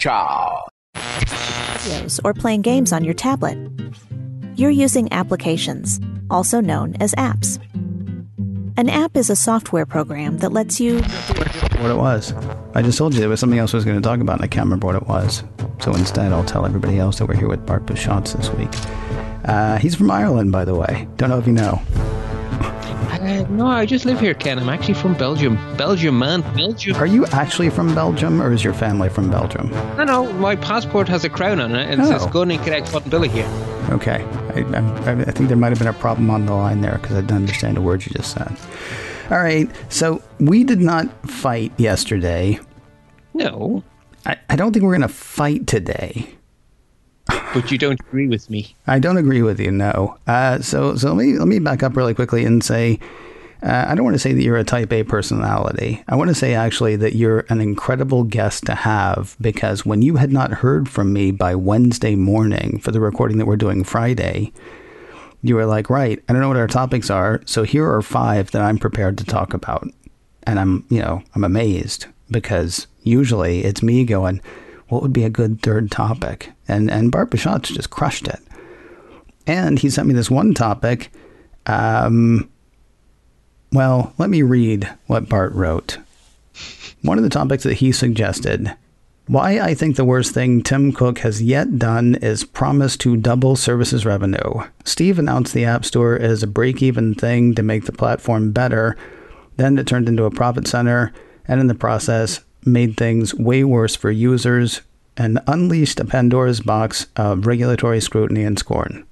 Ciao. Videos or playing games on your tablet. You're using applications, also known as apps. An app is a software program that lets you... What it was. I just told you there was something else I was going to talk about, and I can't remember what it was. So instead, I'll tell everybody else that we're here with Bart Busschots this week. He's from Ireland, by the way. Don't know if you know. No, I just live here, Ken. I'm actually from Belgium. Belgium, man. Belgium. Are you actually from Belgium, or is your family from Belgium? No. My passport has a crown on it, and it says Gunning Connect Buttonbilly here. Okay. I think there might have been a problem on the line there, because I didn't understand a word you just said. All right. So we did not fight yesterday. No. I don't think we're going to fight today. But you don't agree with me. I don't agree with you, no. So let me back up really quickly and say, I don't want to say that you're a type A personality. I want to say actually that you're an incredible guest to have, because when you had not heard from me by Wednesday morning for the recording that we're doing Friday, you were like, right, I don't know what our topics are, so here are 5 that I'm prepared to talk about. And I'm amazed, because usually it's me going, what would be a good third topic? And Bart Busschots just crushed it. And he sent me this one topic. Well, let me read what Bart wrote. One of the topics that he suggested: why I think the worst thing Tim Cook has yet done is promise to double services revenue. Steve announced the App Store as a break-even thing to make the platform better. Then it turned into a profit center, and in the process made things way worse for users and unleashed a Pandora's box of regulatory scrutiny and scorn.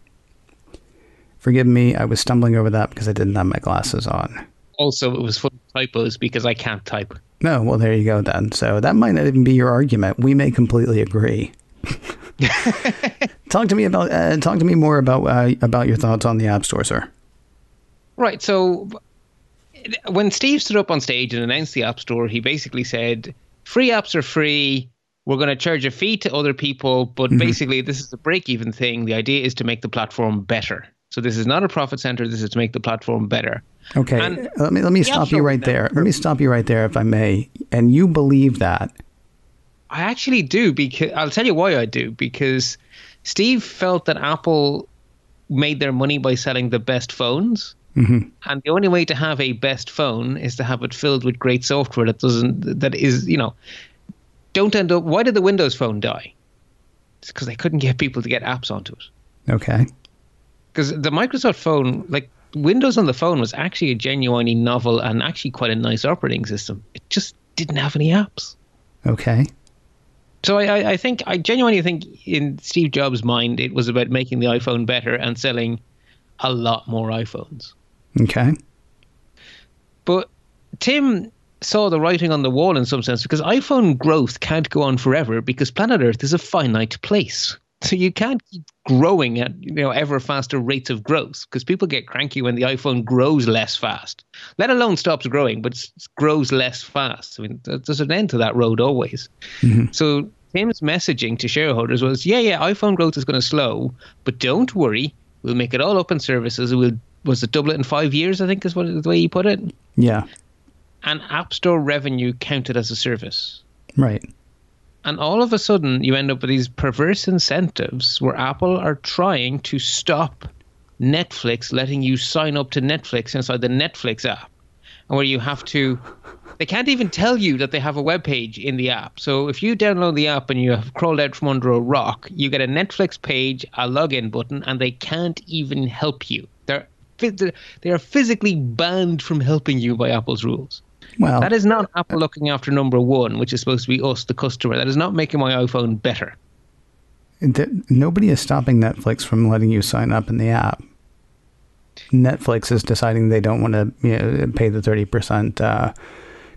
Forgive me, I was stumbling over that because I didn't have my glasses on. Also, it was full of typos because I can't type. No, well, there you go then. So that might not even be your argument. We may completely agree. Talk to me more about your thoughts on the App Store, sir. Right. So when Steve stood up on stage and announced the App Store, he basically said, free apps are free. We're going to charge a fee to other people, but basically this is a break-even thing. The idea is to make the platform better. So this is not a profit center. This is to make the platform better. Okay, and let me stop you right there. Let me stop you right there, if I may. And you believe that? I actually do, because I'll tell you why I do. Because Steve felt that Apple made their money by selling the best phones. Mm-hmm. And the only way to have a best phone is to have it filled with great software don't end up. Why did the Windows Phone die? It's because they couldn't get people to get apps onto it. Okay. Because the Microsoft phone, like Windows on the phone, was actually a genuinely novel and actually quite a nice operating system. It just didn't have any apps. Okay. So I genuinely think in Steve Jobs' mind, it was about making the iPhone better and selling a lot more iPhones. Okay. But Tim saw the writing on the wall in some sense, because iPhone growth can't go on forever, because planet Earth is a finite place. So you can't keep growing at ever faster rates of growth, because people get cranky when the iPhone grows less fast, let alone stops growing, but grows less fast. I mean, there's an end to that road always. Mm-hmm. So Tim's messaging to shareholders was, iPhone growth is going to slow, but don't worry, we'll make it all open services. Was it double it in 5 years, I think is the way he put it? Yeah. And App Store revenue counted as a service. Right. And all of a sudden, you end up with these perverse incentives where Apple are trying to stop Netflix letting you sign up to Netflix inside the Netflix app. And where you have to... They can't even tell you that they have a web page in the app. So if you download the app and you have crawled out from under a rock, you get a Netflix page, a login button, and they can't even help you. They are physically banned from helping you by Apple's rules. Well, that is not Apple looking after number one, which is supposed to be us, the customer. That is not making my iPhone better. Nobody is stopping Netflix from letting you sign up in the app. Netflix is deciding they don't want to pay the 30%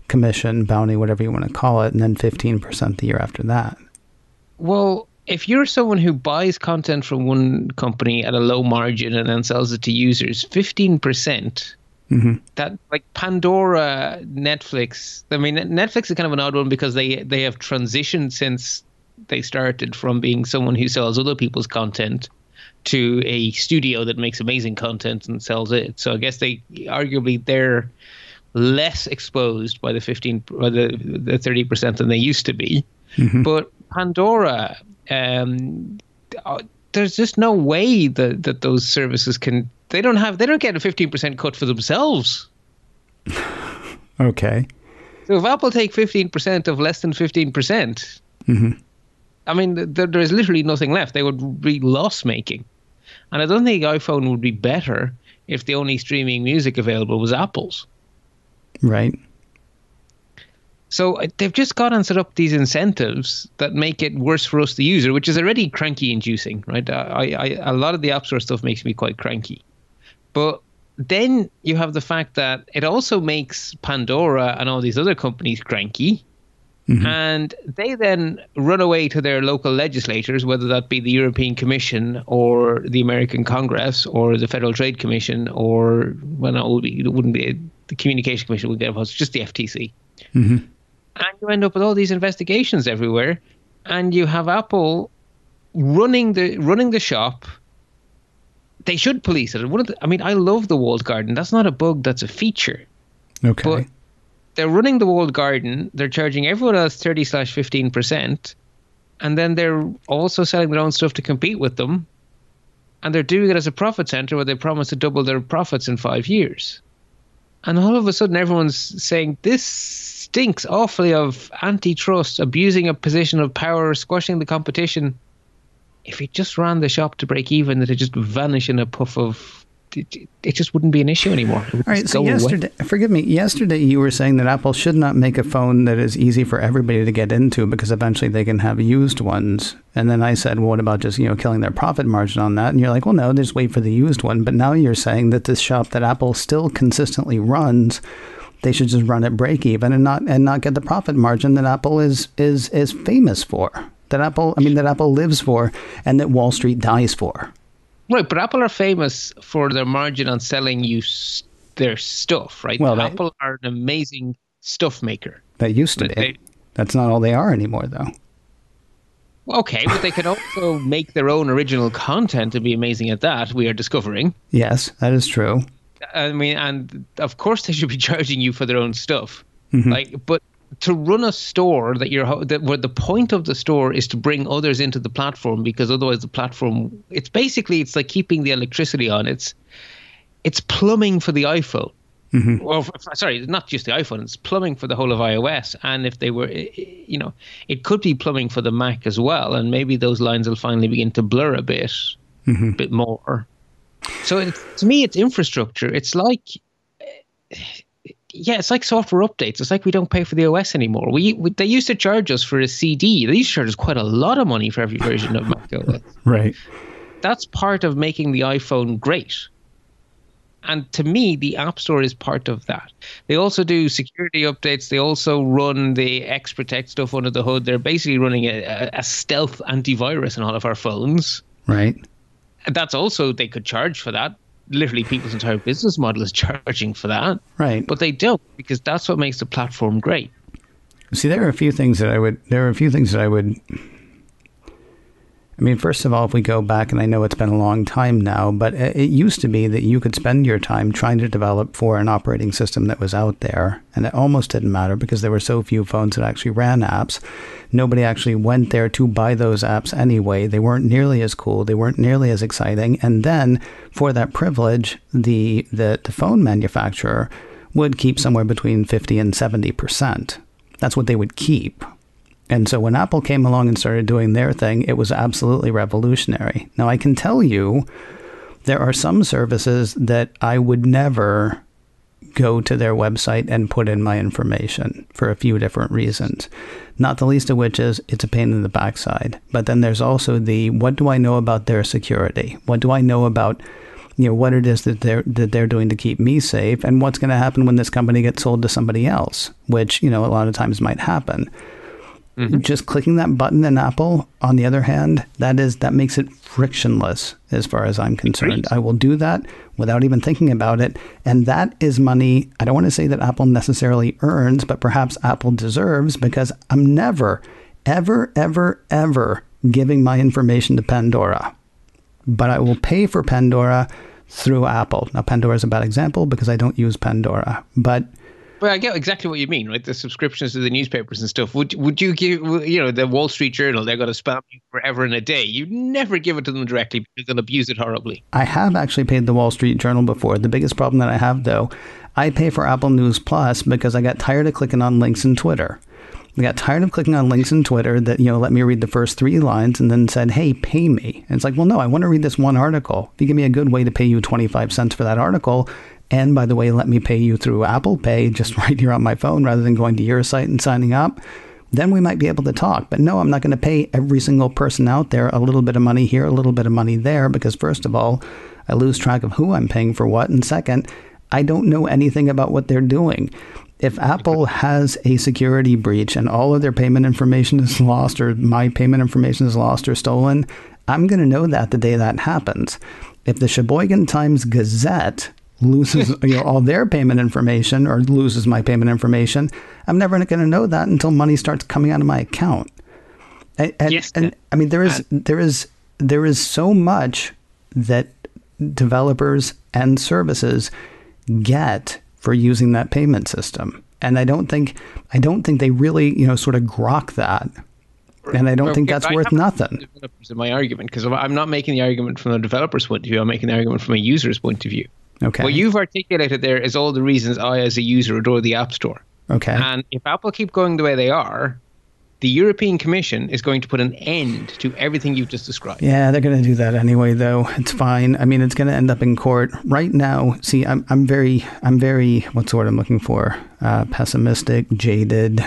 commission, bounty, whatever you want to call it, and then 15% the year after that. Well, if you're someone who buys content from one company at a low margin and then sells it to users, 15%... Mm-hmm. That, like Pandora, Netflix. I mean, Netflix is kind of an odd one because they have transitioned since they started from being someone who sells other people's content to a studio that makes amazing content and sells it. So I guess they're less exposed by the 15 or the 30% than they used to be. Mm-hmm. But Pandora, there's just no way that those services can. They don't get a 15% cut for themselves. Okay. So if Apple take 15% of less than 15%, I mean, there is literally nothing left. They would be loss making, and I don't think iPhone would be better if the only streaming music available was Apple's. Right. So they've just got and set up these incentives that make it worse for us, the user, which is already cranky inducing, right? A lot of the App Store stuff makes me quite cranky. But then you have the fact that it also makes Pandora and all these other companies cranky. And they then run away to their local legislators, whether that be the European Commission or the American Congress or the Federal Trade Commission or, well, no, it wouldn't be the Communication Commission, would get involved, just the FTC. And you end up with all these investigations everywhere, and you have Apple running the shop. They should police it. I mean, I love the walled garden. That's not a bug. That's a feature. Okay. But they're running the walled garden. They're charging everyone else 30/15%, and then they're also selling their own stuff to compete with them. And they're doing it as a profit center where they promise to double their profits in 5 years. And all of a sudden, everyone's saying this stinks awfully of antitrust, abusing a position of power, squashing the competition. If it just ran the shop to break even, it'd just vanish in a puff of... It just wouldn't be an issue anymore. All right, so yesterday you were saying that Apple should not make a phone that is easy for everybody to get into because eventually they can have used ones. And then I said, well, what about just, killing their profit margin on that? And you're like, well, no, just wait for the used one. But now you're saying that this shop that Apple still consistently runs, they should just run at break even and not get the profit margin that Apple is famous for, that Apple lives for, and that Wall Street dies for. Right, but Apple are famous for their margin on selling you their stuff, right? Well, Apple are an amazing stuff maker. They used to be. That's not all they are anymore, though. Okay, but they can also make their own original content and be amazing at that, we are discovering. Yes, that is true. I mean, and of course they should be charging you for their own stuff. Mm-hmm. But to run a store where the point of the store is to bring others into the platform, because otherwise the platform, it's like keeping the electricity on. It's plumbing for the iPhone. Mm-hmm. Or sorry, not just the iPhone. It's plumbing for the whole of iOS. And if they were, it could be plumbing for the Mac as well. And maybe those lines will finally begin to blur a bit more. So to me, it's infrastructure. It's like, it's like software updates. It's like we don't pay for the OS anymore. They used to charge us for a CD. They used to charge us quite a lot of money for every version of Mac OS. Right. That's part of making the iPhone great. And to me, the App Store is part of that. They also do security updates. They also run the X-Protect stuff under the hood. They're basically running a stealth antivirus on all of our phones. Right. And that's also, they could charge for that. Literally, people's entire business model is charging for that. Right. But they don't, because that's what makes the platform great. See, there are a few things that I would... I mean, first of all, if we go back, and I know it's been a long time now, but it used to be that you could spend your time trying to develop for an operating system that was out there, and it almost didn't matter because there were so few phones that actually ran apps. Nobody actually went there to buy those apps anyway. They weren't nearly as cool. They weren't nearly as exciting. And then for that privilege, the phone manufacturer would keep somewhere between 50 and 70%. That's what they would keep. And so when Apple came along and started doing their thing, it was absolutely revolutionary. Now, I can tell you there are some services that I would never go to their website and put in my information for a few different reasons. Not the least of which is it's a pain in the backside. But then there's also what do I know about their security? What do I know about what it is that they're doing to keep me safe, and what's going to happen when this company gets sold to somebody else, which a lot of times might happen. Mm-hmm. Just clicking that button in Apple, on the other hand, that makes it frictionless as far as I'm concerned. Great. I will do that without even thinking about it. And that is money I don't want to say that Apple necessarily earns, but perhaps Apple deserves, because I'm never, ever, ever, ever giving my information to Pandora. But I will pay for Pandora through Apple. Now, Pandora is a bad example because I don't use Pandora. But But I get exactly what you mean, right? The subscriptions to the newspapers and stuff. Would you give, the Wall Street Journal, they're going to spam you forever and a day. You never give it to them directly because they'll abuse it horribly. I have actually paid the Wall Street Journal before. The biggest problem that I have, though, I pay for Apple News Plus because I got tired of clicking on links in Twitter. I got tired of clicking on links in Twitter that, let me read the first 3 lines and then said, hey, pay me. And it's like, well, no, I want to read this one article. If you give me a good way to pay you 25 cents for that article, and by the way, let me pay you through Apple Pay just right here on my phone rather than going to your site and signing up, then we might be able to talk. But no, I'm not going to pay every single person out there a little bit of money here, a little bit of money there, because first of all, I lose track of who I'm paying for what. And second, I don't know anything about what they're doing. If Apple has a security breach and all of their payment information is lost, or my payment information is lost or stolen, I'm going to know that the day that happens. If the Sheboygan Times Gazette loses all their payment information or loses my payment information, I'm never going to know that until money starts coming out of my account. And I mean, there is so much that developers and services get for using that payment system, and I don't think they really sort of grok that, and I don't think that's worth nothing. In my argument, because I'm not making the argument from the developer's point of view, I'm making the argument from a user's point of view. Okay. What you've articulated there is all the reasons I, as a user, adore the App Store. Okay. And if Apple keep going the way they are, the European Commission is going to put an end to everything you've just described. Yeah, they're going to do that anyway, though. It's fine. I mean, it's going to end up in court. Right now, see, I'm very, what's the word I'm looking for? Pessimistic, jaded,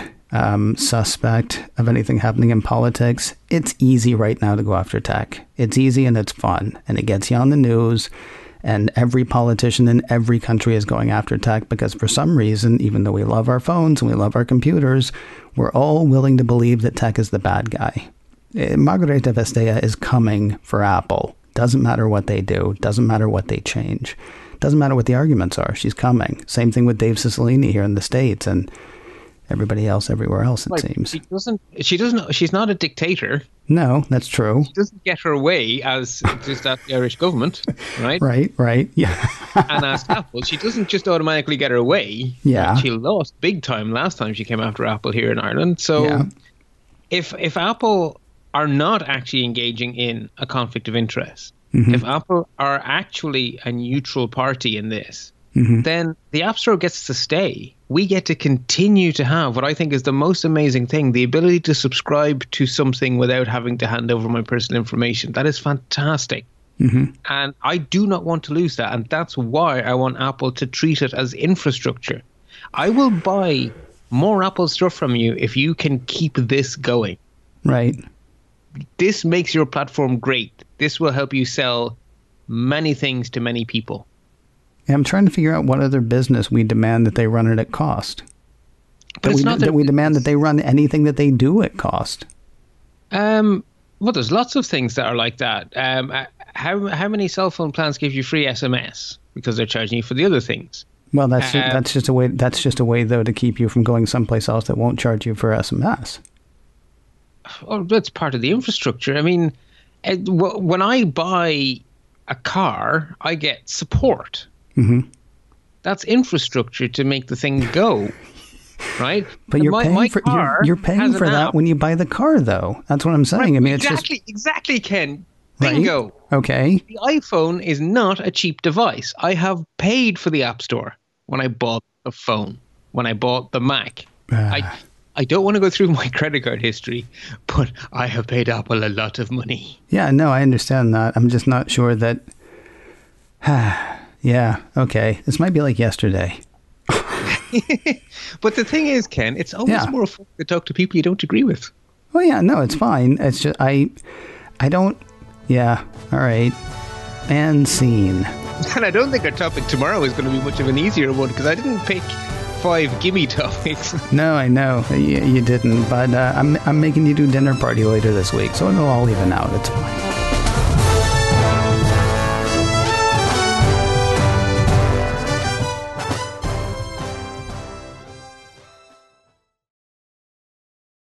suspect of anything happening in politics. It's easy right now to go after tech. It's easy and it's fun, and it gets you on the news. And every politician in every country is going after tech because for some reason, even though we love our phones and we love our computers, we're all willing to believe that tech is the bad guy. Margarita Vestager is coming for Apple. Doesn't matter what they do. Doesn't matter what they change. Doesn't matter what the arguments are. She's coming. Same thing with Dave Cicilline here in the States and everybody else everywhere else, it seems. She's not a dictator. No, that's true. She doesn't get her way as just the Irish government, right? Right. Yeah. And as Apple, she doesn't just automatically get her way. Yeah. She lost big time last time she came after Apple here in Ireland. So yeah. if Apple are not actually engaging in a conflict of interest, mm-hmm. if Apple are actually a neutral party in this, mm-hmm. then the App Store gets to stay. We get to continue to have what I think is the most amazing thing, the ability to subscribe to something without having to hand over my personal information. That is fantastic. Mm-hmm. And I do not want to lose that. And that's why I want Apple to treat it as infrastructure. I will buy more Apple stuff from you if you can keep this going. Right. This makes your platform great. This will help you sell many things to many people. I'm trying to figure out what other business we demand that they run it at cost. But we demand that they run anything that they do at cost. Well, there's lots of things that are like that. How many cell phone plans give you free SMS because they're charging you for the other things? Well, that's just a way. That's just a way, though, to keep you from going someplace else that won't charge you for SMS. Oh, that's part of the infrastructure. I mean, when I buy a car, I get support. Mm-hmm. That's infrastructure to make the thing go, right? But you're paying for that when you buy the car, though. That's what I'm saying. Right, I mean, exactly, Ken. Right? Bingo. Okay. The iPhone is not a cheap device. I have paid for the App Store when I bought the phone, when I bought the Mac. I don't want to go through my credit card history, but I have paid Apple a lot of money. Yeah, no, I understand that. I'm just not sure that... Yeah, okay. This might be like yesterday. But the thing is, Ken, it's always more fun to talk to people you don't agree with. Well, yeah, no, it's fine. It's just, I don't... Yeah, all right. And scene. And I don't think our topic tomorrow is going to be much of an easier one, because I didn't pick 5 gimme topics. No, I know. You didn't. But I'm making you do dinner party later this week, so it'll all even out. It's fine.